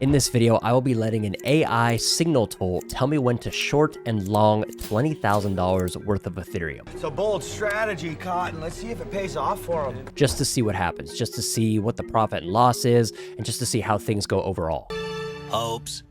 In this video, I will be letting an AI signal tool tell me when to short and long $20,000 worth of Ethereum. It's a bold strategy, Cotton. Let's see if it pays off for them. Just to see what happens, just to see what the profit and loss is, and just to see how things go overall. Oops.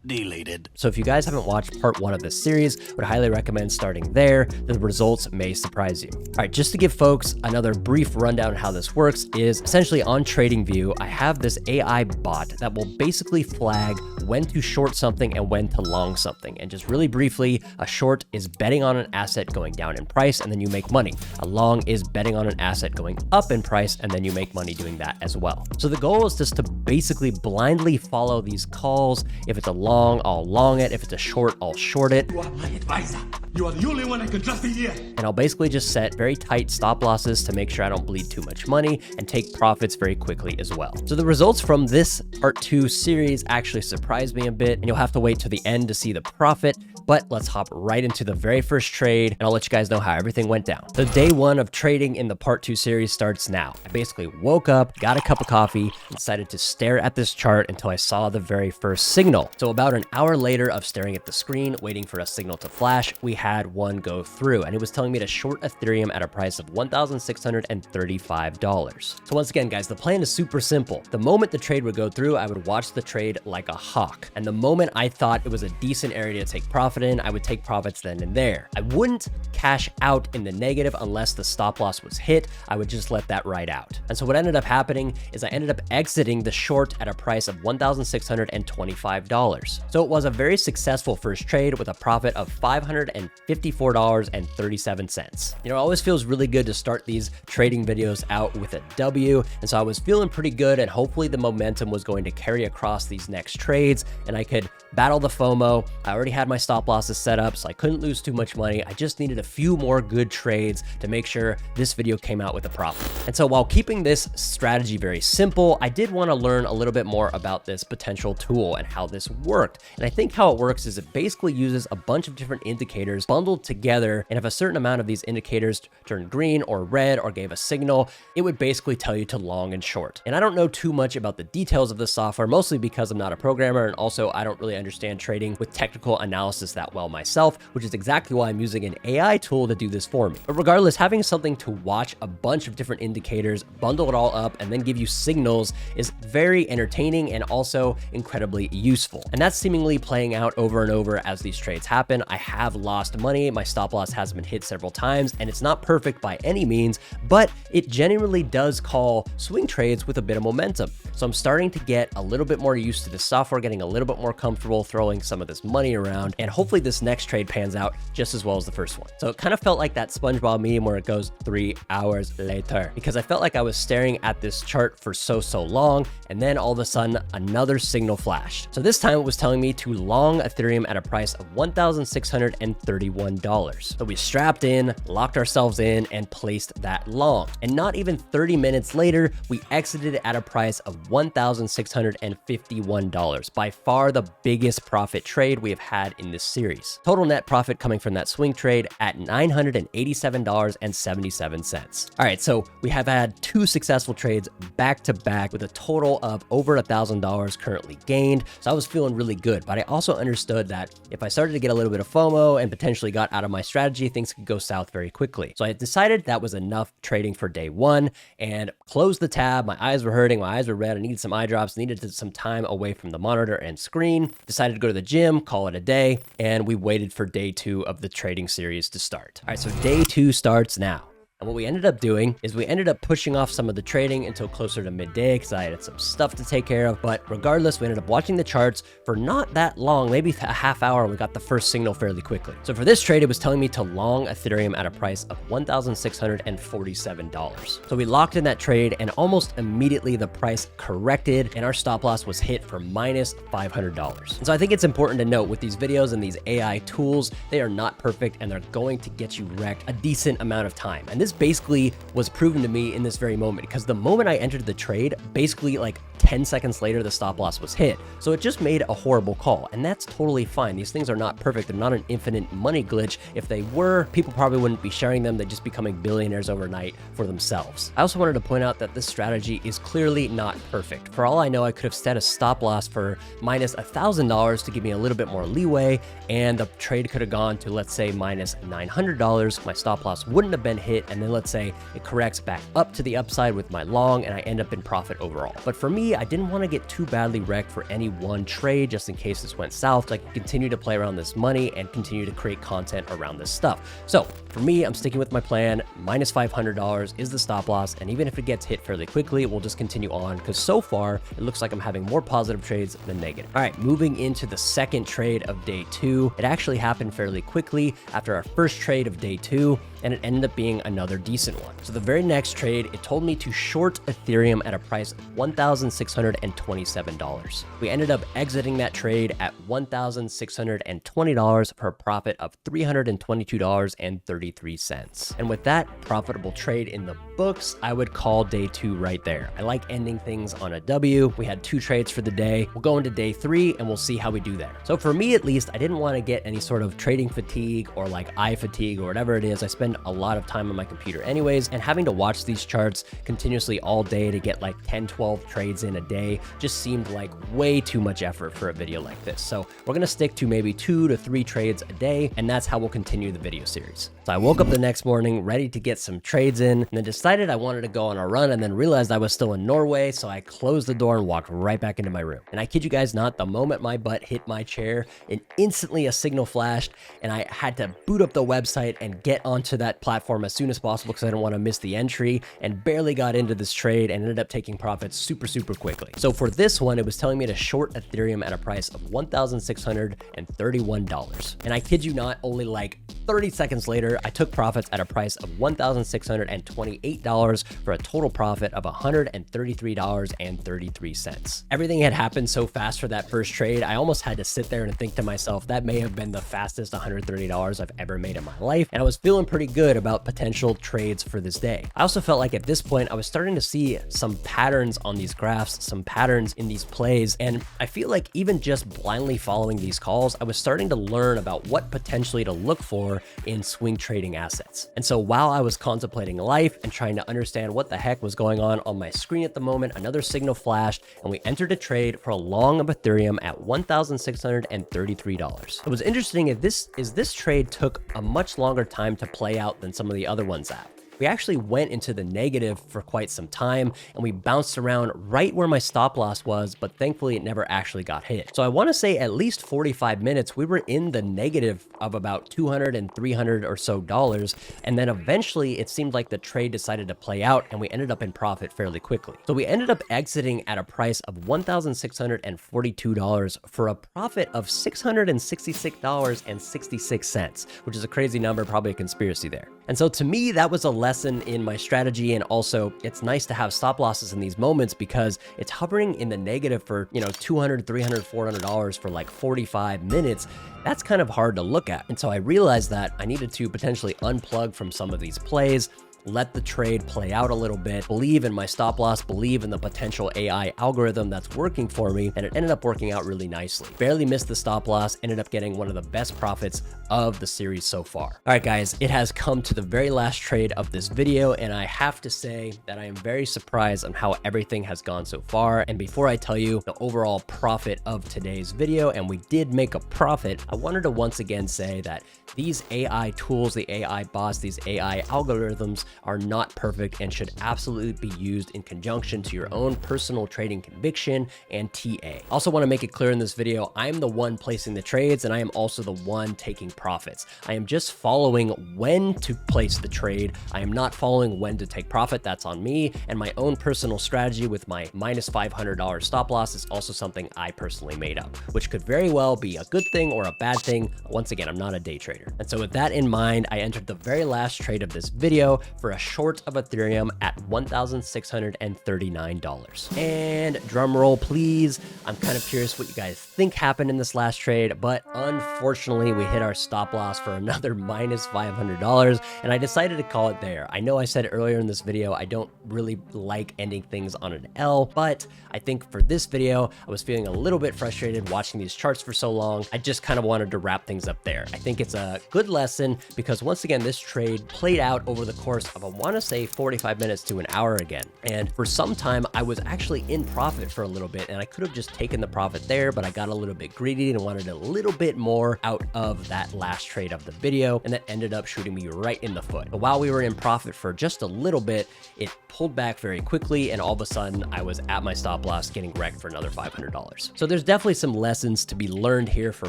Deleted. So if you guys haven't watched part 1 of this series, would highly recommend starting there. The results may surprise you. All right, just to give folks another brief rundown of how this works is essentially on TradingView, I have this AI bot that will basically flag when to short something and when to long something. And just really briefly, a short is betting on an asset going down in price and then you make money. A long is betting on an asset going up in price and then you make money doing that as well. So the goal is just to basically blindly follow these calls. If it's a long, I'll long it. If it's a short, I'll short it. You are my advisor. You are the only one I can trust in here. And I'll basically just set very tight stop losses to make sure I don't bleed too much money and take profits very quickly as well. So the results from this part 2 series actually surprised me a bit, and you'll have to wait to the end to see the profit. But let's hop right into the very first trade, and I'll let you guys know how everything went down. So day 1 of trading in the part 2 series starts now. I basically woke up, got a cup of coffee, and decided to stare at this chart until I saw the very first signal. So about an hour later of staring at the screen, waiting for a signal to flash, we had one go through, and it was telling me to short Ethereum at a price of $1,635. So once again, guys, the plan is super simple. The moment the trade would go through, I would watch the trade like a hawk. And the moment I thought it was a decent area to take profit in, I would take profits then and there. I wouldn't cash out in the negative unless the stop loss was hit. I would just let that ride out. And so what ended up happening is I ended up exiting the short at a price of $1,625. So it was a very successful first trade with a profit of $554.37. You know, it always feels really good to start these trading videos out with a W. And so I was feeling pretty good, and hopefully the momentum was going to carry across these next trades and I could battle the FOMO. I already had my stop losses set up, so I couldn't lose too much money. I just needed a few more good trades to make sure this video came out with a profit. And so while keeping this strategy very simple, I did want to learn a little bit more about this potential tool and how this worked. And I think how it works is it basically uses a bunch of different indicators bundled together, and if a certain amount of these indicators turned green or red or gave a signal, it would basically tell you to long and short. And I don't know too much about the details of the software, mostly because I'm not a programmer, and also I don't really understand trading with technical analysis that well myself, which is exactly why I'm using an AI tool to do this for me. But regardless, having something to watch a bunch of different indicators, bundle it all up, and then give you signals is very entertaining and also incredibly useful. And that's seemingly playing out over and over as these trades happen. I have lost money. My stop loss has been hit several times, and it's not perfect by any means, but it genuinely does call swing trades with a bit of momentum. So I'm starting to get a little bit more used to the software, getting a little bit more comfortable throwing some of this money around, and hopefully this next trade pans out just as well as the first one. So it kind of felt like that SpongeBob meme where it goes 3 hours later, because I felt like I was staring at this chart for so long, and then all of a sudden another signal flashed. So this time it was telling me to long Ethereum at a price of $1,631. So we strapped in, locked ourselves in, and placed that long. And not even 30 minutes later, we exited at a price of $1,651. By far the biggest profit trade we have had in this series. Total net profit coming from that swing trade at $987.77. All right, so we have had 2 successful trades back to back with a total of over $1,000 currently gained. So I was feeling really good, but I also understood that if I started to get a little bit of FOMO and potentially got out of my strategy, things could go south very quickly. So I decided that was enough trading for day 1 and closed the tab. My eyes were hurting, my eyes were red, I needed some eye drops, needed some time away from the monitor and screen. Decided to go to the gym, call it a day, and we waited for day 2 of the trading series to start. All right, so day 2 starts now. And what we ended up doing is we ended up pushing off some of the trading until closer to midday because I had some stuff to take care of. But regardless, we ended up watching the charts for not that long, maybe a half hour, and we got the first signal fairly quickly. So for this trade, it was telling me to long Ethereum at a price of $1,647. So we locked in that trade, and almost immediately the price corrected and our stop loss was hit for minus $500. And so I think it's important to note with these videos and these AI tools, they are not perfect and they're going to get you wrecked a decent amount of time. And this basically was proven to me in this very moment, because the moment I entered the trade, basically like 10 seconds later, the stop loss was hit. So it just made a horrible call, and that's totally fine. These things are not perfect. They're not an infinite money glitch. If they were, people probably wouldn't be sharing them. They'd just be becoming billionaires overnight for themselves. I also wanted to point out that this strategy is clearly not perfect. For all I know, I could have set a stop loss for minus $1,000 to give me a little bit more leeway, and the trade could have gone to, let's say, minus $900. My stop loss wouldn't have been hit, and then let's say it corrects back up to the upside with my long, and I end up in profit overall. But for me, I didn't want to get too badly wrecked for any one trade just in case this went south, so I could continue to play around this money and continue to create content around this stuff. So for me, I'm sticking with my plan. Minus $500 is the stop loss, and even if it gets hit fairly quickly, we'll just continue on because so far it looks like I'm having more positive trades than negative. All right, moving into the second trade of day 2. It actually happened fairly quickly after our first trade of day 2, and it ended up being another decent one. So the very next trade, it told me to short Ethereum at a price of $1,627. We ended up exiting that trade at $1,620 for a profit of $322.33. And with that profitable trade in the books, I would call day 2 right there. I like ending things on a W. We had 2 trades for the day. We'll go into day 3 and we'll see how we do there. So for me, at least, I didn't want to get any sort of trading fatigue or like eye fatigue or whatever it is. I spend a lot of time on my computer anyways, and having to watch these charts continuously all day to get like 10, 12 trades in a day just seemed like way too much effort for a video like this. So we're going to stick to maybe 2 to 3 trades a day, and that's how we'll continue the video series. So I woke up the next morning ready to get some trades in, and then decided I wanted to go on a run, and then realized I was still in Norway, so I closed the door and walked right back into my room. And I kid you guys not, the moment my butt hit my chair, and instantly a signal flashed, and I had to boot up the website and get onto that platform as soon as possible because I didn't want to miss the entry, and barely got into this trade and ended up taking profits super quickly. So for this one, it was telling me to short Ethereum at a price of $1,631. And I kid you not, only like 30 seconds later, I took profits at a price of $1,628 for a total profit of $133.33. Everything had happened so fast for that first trade, I almost had to sit there and think to myself, that may have been the fastest $130 I've ever made in my life. And I was feeling pretty good about potential trades for this day. I also felt like at this point, I was starting to see some patterns on these graphs, some patterns in these plays. And I feel like even just blindly following these calls, I was starting to learn about what potentially to look for in swing trading assets. And so while I was contemplating life and trying to understand what the heck was going on my screen at the moment, another signal flashed and we entered a trade for a long of Ethereum at $1,633. It was interesting this trade took a much longer time to play out than some of the other ones have. We actually went into the negative for quite some time, and we bounced around right where my stop loss was, but thankfully it never actually got hit. So I want to say at least 45 minutes, we were in the negative of about $200 and $300 or so dollars, and then eventually it seemed like the trade decided to play out, and we ended up in profit fairly quickly. So we ended up exiting at a price of $1,642 for a profit of $666.66, which is a crazy number, probably a conspiracy there. And so to me, that was a lesson in my strategy. And also it's nice to have stop losses in these moments because it's hovering in the negative for, $200, $300, $400 for like 45 minutes. That's kind of hard to look at. And so I realized that I needed to potentially unplug from some of these plays, let the trade play out a little bit, believe in my stop loss, believe in the potential AI algorithm that's working for me, and it ended up working out really nicely. Barely missed the stop loss, ended up getting one of the best profits of the series so far. All right, guys, it has come to the very last trade of this video, and I have to say that I am very surprised on how everything has gone so far. And before I tell you the overall profit of today's video, and we did make a profit, I wanted to once again say that these AI tools, the AI bots, these AI algorithms are not perfect and should absolutely be used in conjunction to your own personal trading conviction and TA. Also want to make it clear in this video, I'm the one placing the trades and I am also the one taking profits. I am just following when to place the trade. I am not following when to take profit. That's on me. And my own personal strategy with my minus $500 stop loss is also something I personally made up, which could very well be a good thing or a bad thing. Once again, I'm not a day trader. And so with that in mind, I entered the very last trade of this video for a short of Ethereum at $1,639. And drum roll, please. I'm kind of curious what you guys think happened in this last trade, but unfortunately, we hit our stop loss for another minus $500, and I decided to call it there. I know I said earlier in this video, I don't really like ending things on an L, but I think for this video, I was feeling a little bit frustrated watching these charts for so long. I just kind of wanted to wrap things up there. I think it's a good lesson because once again, this trade played out over the course of, I want to say, 45 minutes to an hour again. And for some time, I was actually in profit for a little bit, and I could have just taken the profit there, but I got a little bit greedy and wanted a little bit more out of that last trade of the video, and that ended up shooting me right in the foot. But while we were in profit for just a little bit, it pulled back very quickly, and all of a sudden, I was at my stop loss getting wrecked for another $500. So there's definitely some lessons to be learned here for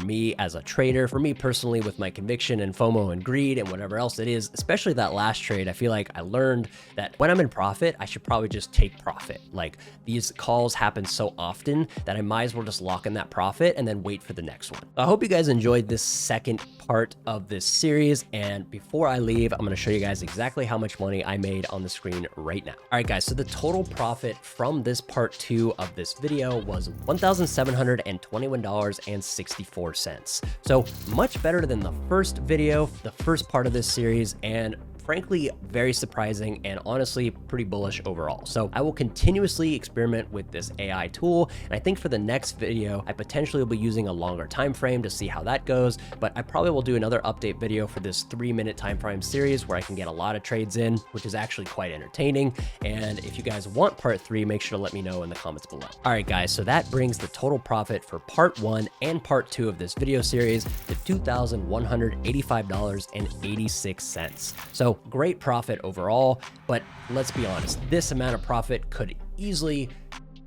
me as a trader, for me personally with my conviction and FOMO and greed and whatever else it is, especially that last trade. I feel like I learned that when I'm in profit, I should probably just take profit. Like, these calls happen so often that I might as well just lock in that profit and then wait for the next one. I hope you guys enjoyed this second part of this series. And before I leave, I'm going to show you guys exactly how much money I made on the screen right now. All right, guys. So the total profit from this part 2 of this video was $1,721.64. So much better than the first video, the first part of this series, and frankly, very surprising and honestly pretty bullish overall. So I will continuously experiment with this AI tool. And I think for the next video, I potentially will be using a longer time frame to see how that goes. But I probably will do another update video for this 3-minute time frame series where I can get a lot of trades in, which is actually quite entertaining. And if you guys want part 3, make sure to let me know in the comments below. All right, guys, so that brings the total profit for part 1 and part 2 of this video series to $2,185.86. So great profit overall, but let's be honest, this amount of profit could easily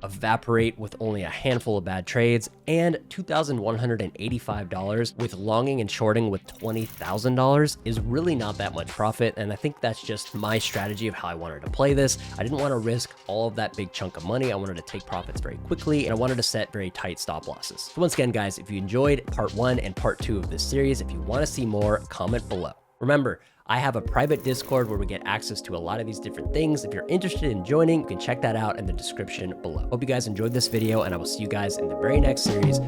evaporate with only a handful of bad trades, and $2,185 with longing and shorting with $20,000 is really not that much profit. And I think that's just my strategy of how I wanted to play this. I didn't want to risk all of that big chunk of money. I wanted to take profits very quickly, and I wanted to set very tight stop losses. So once again, guys, if you enjoyed part 1 and part 2 of this series, if you want to see more, comment below. Remember, I have a private Discord where we get access to a lot of these different things. If you're interested in joining, you can check that out in the description below. Hope you guys enjoyed this video, and I will see you guys in the very next series.